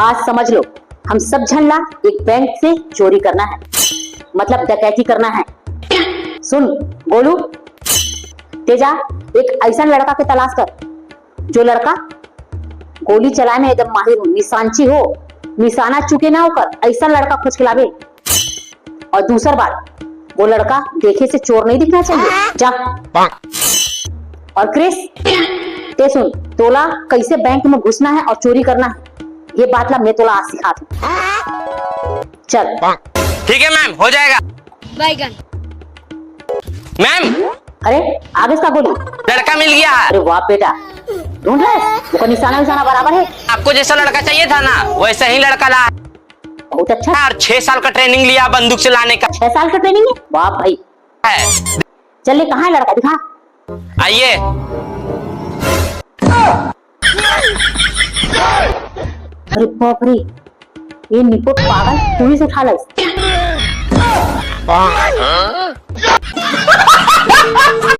आज समझ लो, हम सब झल्ला एक बैंक से चोरी करना है, मतलब डकैती करना है। सुन गोलू, तेजा, एक ऐसा लड़का के तलाश कर जो लड़का गोली चलाने में एकदम माहिर हो, निशानची हो, निशाना चुके ना होकर, ऐसा लड़का खोज के लावे। और दूसरा बात, वो लड़का देखे से चोर नहीं दिखना चाहिए। जा। और क्रिस, ते सुन, तोला कैसे बैंक में घुसना है और चोरी करना है, ये बात ला मैं तोला आज सिखा दूं। चल। ठीक है मैम, हो जाएगा। बैगन। मैम, अरे आगे का गोली। लड़का मिल गया। अरे वाह बेटा, ढूंढ रहे, वो निशाना बराबर है। आपको जैसा लड़का चाहिए था ना, वैसा ही लड़का ला। बहुत अच्छा। यार 6 साल का ट्रेनिंग लिया बंदूक चलाने का। 6 साल का ट्रेनिंग है, वाह भाई। है। चलिए, कहाँ है लड़का, दिखा। आइए। अरे बाप रे, ये निपुट पागल, तू ही से उठा ला।